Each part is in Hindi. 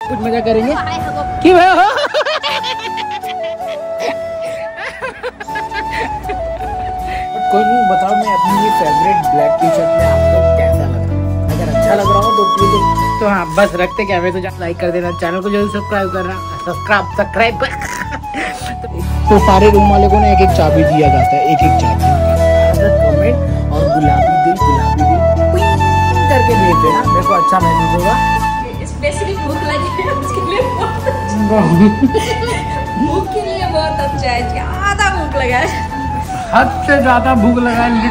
कुछ मजा करेंगे कि कोई नहीं बताओ, मैं अपनी ये फेवरेट ब्लैक टी शर्ट में आपको कैसा लग रहा है? अगर अच्छा लग रहा हो तो प्लीज, तो हाँ बस रखते क्या, मैं तो लाइक कर देना, चैनल को जल्दी सब्सक्राइब करना, सब्सक्राइब तो सारे रूम वाले को ना एक एक चाबी दिया जाता है, एक एक चाबी कमेंट और गुलाबी दिल करके भेज देना, मेरे को अच्छा महसूस होगा। स्पेशली भूख लगी है उसके लिए भूख के लिए बहुत अच्छा है, ज्यादा भूख लगा है, हद से ज्यादा भूख लगा है।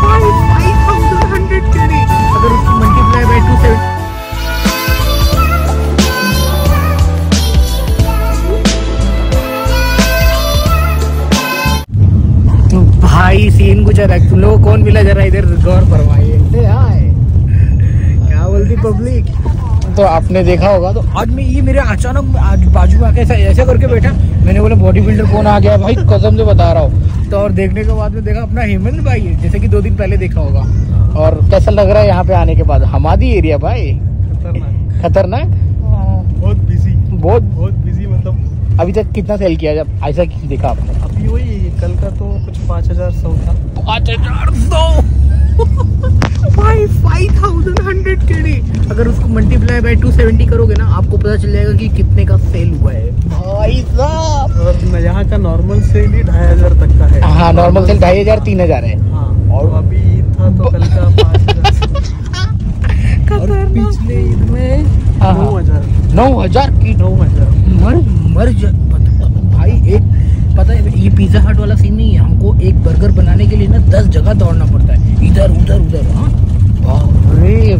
5,100 कैरी अगर उसको मल्टीप्लाई बाय 270 तो भाई सीन कुछ है, तुम लोग कौन मिला जरा इधर गौर फरमाइए। क्या बोलती पब्लिक, तो आपने देखा होगा। तो आज मैं ये मेरे अचानक आज बाजू में आके ऐसे करके बैठा, मैंने बोला बॉडी बिल्डर कौन आ गया भाई, कसम से बता रहा हूँ। तो और देखने के बाद में देखा अपना हेमंत भाई है, जैसे कि 2 दिन पहले देखा होगा। और कैसा लग रहा है यहाँ पे आने के बाद? हमारी एरिया भाई खतरनाक, बहुत बिजी, बहुत बिजी। मतलब अभी तक कितना सेल किया जब ऐसा देखा आपने? अभी वही कल का तो कुछ 5,100 था। 5,100 भाई 5,100 केडी अगर उसको मल्टीप्लाई बाय 270 करोगे ना, आपको पता चल जाएगा कि कितने का सेल हुआ है भाई साहब। और यहाँ का नॉर्मल सेल ही 2,500 तक का है। हाँ नॉर्मल सेल 2,500 3,000 है। हाँ, और अभी ईद था तो कल का 5,000 और पिछले ईद में 9,000 की 9,000 मर भाई। एक पता है ये पिज्जा हट वाला सीन नहीं है, हमको एक बर्गर बनाने के लिए ना 10 जगह दौड़ना पड़ता है, इधर उधर उधर। हाँ अरे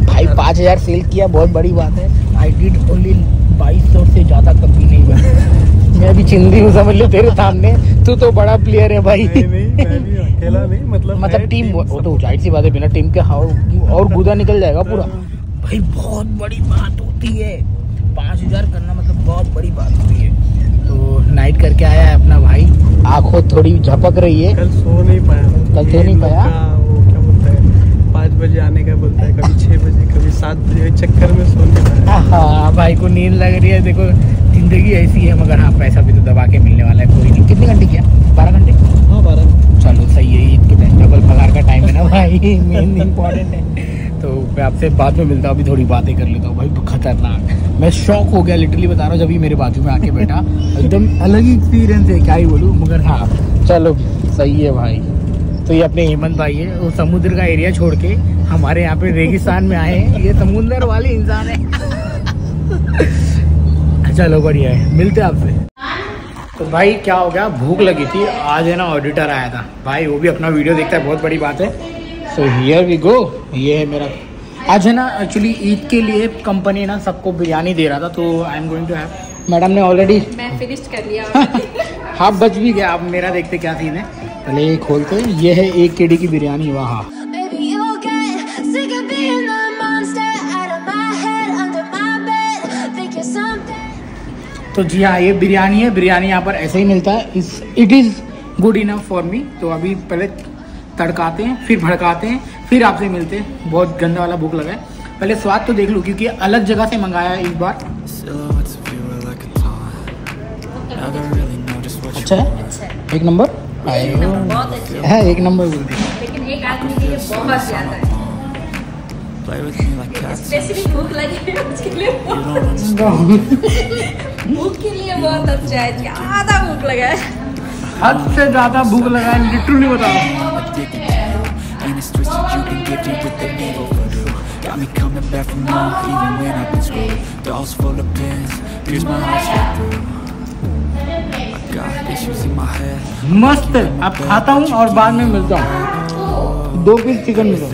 भाई 5,000 सेल किया, बहुत बड़ी बात है। आई डिड ओनली 2,200 से ज्यादा कभी नहीं बना। मैं अभी चिंदी हूँ समझ लो तेरे सामने, तू तो बड़ा प्लेयर है भाई। नहीं, मैं भी अकेला नहीं, मतलब टीम, वो तो जाहिर सी बात है, बिना टीम के और गुदा निकल जाएगा पूरा भाई। बहुत बड़ी बात होती है 5,000 करना, मतलब बहुत बड़ी बात होती है। तो नाइट करके आया है अपना भाई, आंखों थोड़ी झपक रही है। कल सो नहीं पाया, कल सो नहीं पाया। वो क्या बोलता है 5 बजे आने का बोलता है, कभी 6 बजे कभी 7 बजे, चक्कर में सो नहीं पाया। हाँ भाई को नींद लग रही है, देखो जिंदगी ऐसी है। मगर हाँ पैसा भी तो दबा के मिलने वाला है, कोई नहीं। कितने घंटे किया? 12 घंटे। हाँ 12। चलो सही है, ईद के टाइम डबल पगार का टाइम है ना भाई, मेन इम्पोर्टेंट है। तो मैं आपसे बाद में मिलता हूँ, अभी थोड़ी बातें कर लेता हूँ भाई। खतरनाक, मैं शॉक हो गया लिटरली बता रहा हूँ, जब ये मेरे बाजू में आके बैठा एकदम अलग ही एक्सपीरियंस है, क्या ही बोलूँ। मगर हाँ चलो सही है भाई। तो ये अपने हेमंत भाई है, वो समुद्र का एरिया छोड़ के हमारे यहाँ पे रेगिस्तान में आए हैं, ये समुद्र वाले इंसान है। चलो बढ़िया है, मिलते हैं आपसे। तो भाई क्या हो गया, भूख लगी थी, आज है ना ऑडिटर आया था भाई, वो भी अपना वीडियो देखता है, बहुत बड़ी बात है। सो हियर वी गो, ये है मेरा। आज है ना एक्चुअली ईद के लिए कंपनी ना सबको बिरयानी दे रहा था, तो I am going to have. Madam ने ऑलरेडी मैं फिनिश कर लिया हाफ बच भी गया। अब मेरा देखते क्या सीन है, पहले ये खोलते हैं। ये है 1 केडी की बिरयानी। वहाँ तो जी हाँ ये बिरयानी है, बिरयानी यहाँ पर ऐसे ही मिलता है। It is good enough for me. तो अभी पहले तड़काते हैं, फिर भड़काते हैं, फिर आपसे मिलते हैं। बहुत गंदा वाला भूख लगा है, पहले स्वाद तो देख लूँ क्योंकि अलग जगह से मंगाया है इस बार। अच्छा है, एक नंबर है, एक नंबर बोलती है। लेकिन एक आदमी के लिए बहुत ज्यादा है, स्पेशली भूख लगी है उसके लिए भूख के लिए बहुत अच्छा है, ज्यादा भूख लगा है, हद से ज्यादा भूख लगा है, लिटरली बता रहा हूँ। मस्त है, अब खाता हूँ और बाद में मिलता हूँ। 2 पीस चिकन मिला।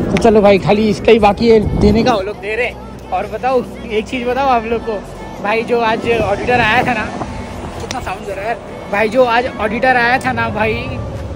तो चलो भाई, खाली इसका ही बाकी है देने का, वो लोग दे रहे हैं। और बताओ एक चीज़ बताओ आप लोग को, भाई जो आज ऑडिटर आया था ना, कितना साउंड कर रहा है भाई, जो आज ऑडिटर आया था ना भाई,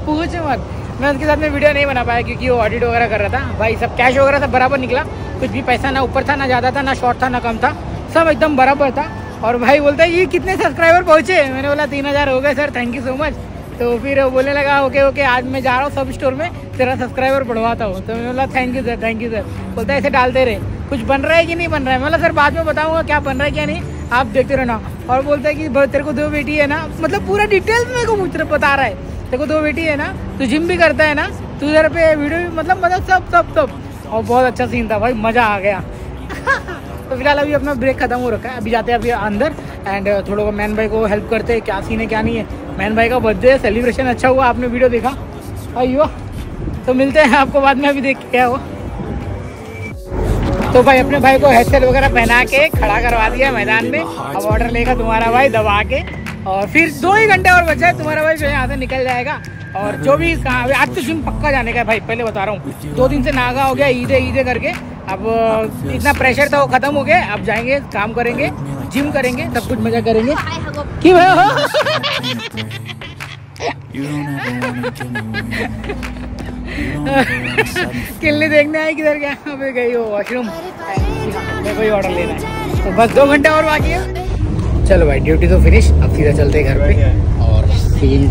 पूछ मत। मैं उसके साथ में वीडियो नहीं बना पाया क्योंकि वो ऑडिट वगैरह कर रहा था भाई। सब कैश वगैरह सब बराबर निकला, कुछ भी पैसा ना ऊपर था ना ज़्यादा था, ना शॉर्ट था ना कम था, सब एकदम बराबर था। और भाई बोलता है ये कितने सब्सक्राइबर पहुँचे? मैंने बोला 3,000 हो गए sir, thank you so much. तो फिर वो बोलने लगा ओके ओके आज मैं जा रहा हूँ सब स्टोर में तेरा सब्सक्राइबर बढ़वाता हूँ। तो मैं बोला थैंक यू सर। बोलता है ऐसे डालते रहे, कुछ बन रहा है कि नहीं बन रहा है। मतलब सर बाद में बताऊँगा क्या बन रहा है क्या नहीं, आप देखते रहना। और बोलता है कि तेरे को 2 बेटी है ना, मतलब पूरा डिटेल्स मेरे को मुझे बता रहा है, तेरे को 2 बेटी है ना, तू जिम भी करता है ना, तू इधर पे वीडियो भी मतलब सब। और बहुत अच्छा सीन था भाई, मज़ा आ गया। तो फिलहाल अभी अपना ब्रेक खत्म हो रखा है, अभी जाते हैं अभी अंदर एंड थोड़ा को मैन भाई को हेल्प करते हैं, क्या सीन है क्या नहीं है। मैन भाई का बर्थडे सेलिब्रेशन अच्छा हुआ, आपने वीडियो देखा अयो। तो मिलते हैं आपको बाद में, अभी देख के क्या हो। तो भाई अपने भाई को हेडसेट वगैरह पहना के खड़ा करवा दिया मैदान में। अब ऑर्डर लेगा तुम्हारा भाई दबा के, और फिर 2 ही घंटे और बचा है, तुम्हारा भाई जो यहाँ से निकल जाएगा। और जो भी आज तो जिम पक्का जाने का है भाई, पहले बता रहा हूँ। 2 दिन से नागा हो गया, ईदे करके। अब इतना प्रेशर था वो खत्म हो गया, अब जाएंगे काम करेंगे, जिम करेंगे, सब कुछ मजा करेंगे। क्यों किल्ली देखने आई किधर गया, अबे गई हो वॉशरूम, कोई ऑर्डर लेना है। तो बस 2 घंटे और बाकी है। चलो भाई ड्यूटी तो फिनिश, अब सीधा चलते हैं घर पे और सीन।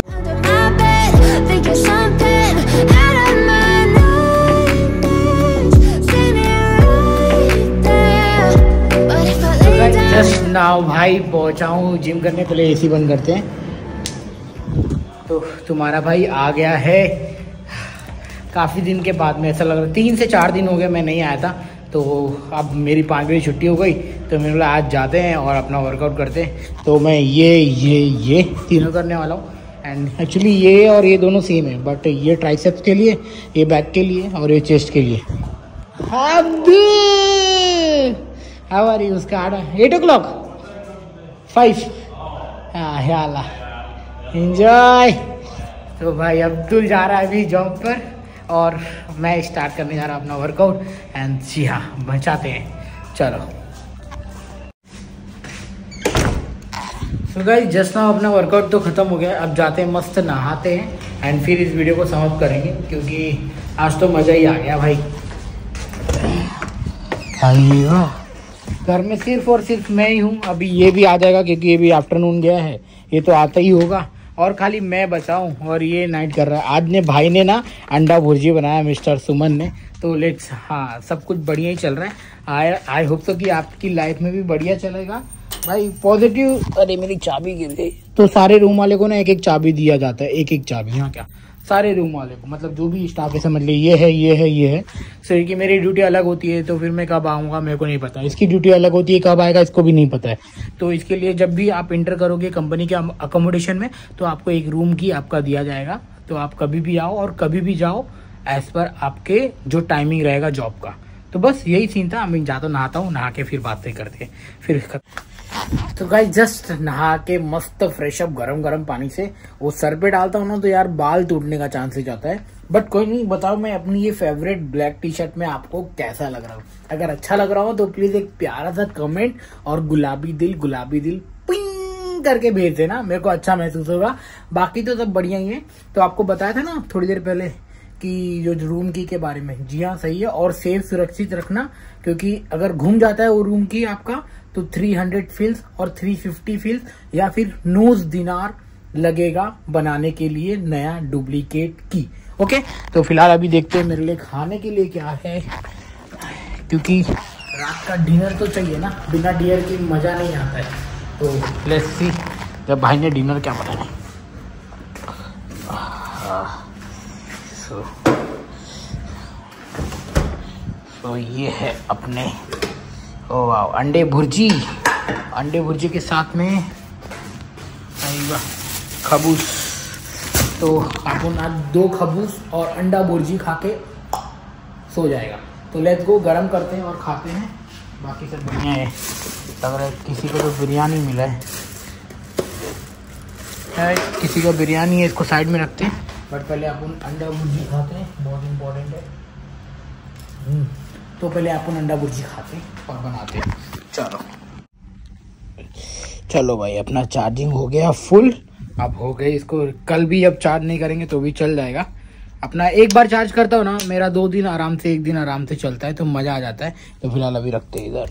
जस्ट नाउ भाई पहुंचा हूँ जिम करने, पहले एसी बंद करते हैं। तो तुम्हारा भाई आ गया है काफ़ी दिन के बाद में, ऐसा लग रहा 3 से 4 दिन हो गया मैं नहीं आया था। तो अब मेरी 5 बजे छुट्टी हो गई, तो मैंने बोला आज जाते हैं और अपना वर्कआउट करते हैं। तो मैं ये तीनों करने वाला हूँ। एंड एक्चुअली ये और ये दोनों सेम है, बट ये ट्राइसेप्स के लिए, ये बैक के लिए और ये चेस्ट के लिए। How are you? Start 8 o'clock 5 हाला एंजॉय। तो भाई अब्दुल जा रहा है अभी जॉब पर और मैं स्टार्ट करने जा रहा हूँ अपना वर्कआउट। एंड जी हाँ बचाते हैं, चलो। तो गाइस जस्ट नाउ अपना वर्कआउट तो ख़त्म हो गया, अब जाते हैं मस्त नहाते हैं एंड फिर इस वीडियो को समाप्त करेंगे, क्योंकि आज तो मज़ा ही आ गया भाई। घर में सिर्फ और सिर्फ मैं ही हूँ, अभी ये भी आ जाएगा क्योंकि ये भी आफ्टरनून गया है, ये तो आता ही होगा। और खाली मैं बचा हूँ और ये नाइट कर रहा है। आज ने भाई ने ना अंडा भुर्जी बनाया, मिस्टर सुमन ने। तो लेट्स, हाँ सब कुछ बढ़िया ही चल रहा है। आई होप तो कि आपकी लाइफ में भी बढ़िया चलेगा भाई, पॉजिटिव। अरे मेरी चाबी गिर गई। तो सारे रूम वाले को ना एक चाबी दिया जाता है, एक चाबी। यहाँ क्या सारे रूम वाले को, मतलब जो भी स्टाफ है समझ ले, ये है। सर की मेरी ड्यूटी अलग होती है, तो फिर मैं कब आऊँगा मेरे को नहीं पता। इसकी ड्यूटी अलग होती है, कब आएगा इसको भी नहीं पता है। तो इसके लिए जब भी आप इंटर करोगे कंपनी के अकोमोडेशन में, तो आपको एक रूम की आपका दिया जाएगा। तो आप कभी भी आओ और कभी भी जाओ, एज पर आपके जो टाइमिंग रहेगा जॉब का। तो बस यही सीन था। मैं जाता नहाता हूँ, नहा के फिर बातें करते हैं फिर। तो गाइस जस्ट नहा के मस्त फ्रेश अप गरम पानी से वो सर पे डालता हूँ ना, तो यार बाल टूटने का चांस हो जाता है। बट कोई नहीं, बताओ मैं अपनी ये फेवरेट ब्लैक टी शर्ट में आपको कैसा लग रहा हूँ। अगर अच्छा लग रहा हो तो प्लीज एक प्यारा सा कमेंट और गुलाबी दिल पिंग करके भेज देना, मेरे को अच्छा महसूस होगा। बाकी तो सब बढ़िया ही है। तो आपको बताया था ना थोड़ी देर पहले कि जो रूम की के बारे में, जी हाँ सही है। और सेफ सुरक्षित रखना, क्योंकि अगर घूम जाता है वो रूम की आपका, तो 300 फील्स और 350 फील्स या फिर 9 दिनार लगेगा बनाने के लिए नया डुप्लीकेट की। ओके, तो फिलहाल अभी देखते हैं मेरे लिए खाने के लिए क्या है, क्योंकि रात का डिनर तो चाहिए ना, बिना डिनर की मजा नहीं आता है। तो लेट्स सी जब भाई ने डिनर क्या बनाया। तो ये है अपने ओ वाह अंडे भुर्जी के साथ में खबूस। तो अपन आज 2 खबूस और अंडा भुर्जी खा के सो जाएगा। तो लेट्स गो, गरम करते हैं और खाते हैं। बाकी सब बढ़िया है। अगर किसी को तो बिरयानी मिला है, किसी को बिरयानी है, इसको साइड में रखते हैं। बट पहले अपन अंडा भुर्जी खाते हैं, बहुत इम्पोर्टेंट है। तो पहले अपन अंडा भुर्जी खाते हैं और बनाते हैं। चलो भाई अपना चार्जिंग हो गया फुल, अब हो गई। इसको कल भी अब चार्ज नहीं करेंगे तो भी चल जाएगा। अपना एक बार चार्ज करता हो ना, मेरा 2 दिन आराम से, 1 दिन आराम से चलता है, तो मज़ा आ जाता है। तो फिलहाल अभी रखते हैं इधर।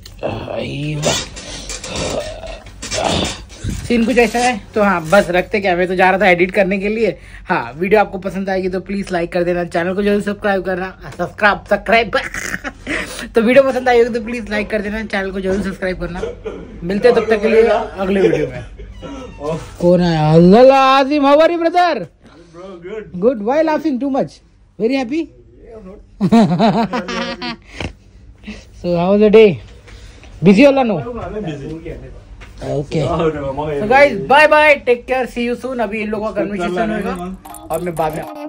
सीन कुछ ऐसा है। तो हाँ बस रखते क्या, मैं तो जा रहा था एडिट करने के लिए। हाँ वीडियो आपको पसंद आएगी तो प्लीज लाइक कर देना, चैनल को जरूर सब्सक्राइब करना, सब्सक्राइब तो वीडियो पसंद आई होगी तो प्लीज लाइक कर देना, चैनल को जरूर सब्सक्राइब करना। मिलते हैं तब तक के लिए अगले वीडियो में। कौन आया? Allah Azim, how are you brother? Good. Why laughing too much? Very happy? So how was the day? Busy होला no? Okay so guys bye bye, take care, see you soon. अभी इन लोगों का कन्वर्सेशन होगा और मैं बाद में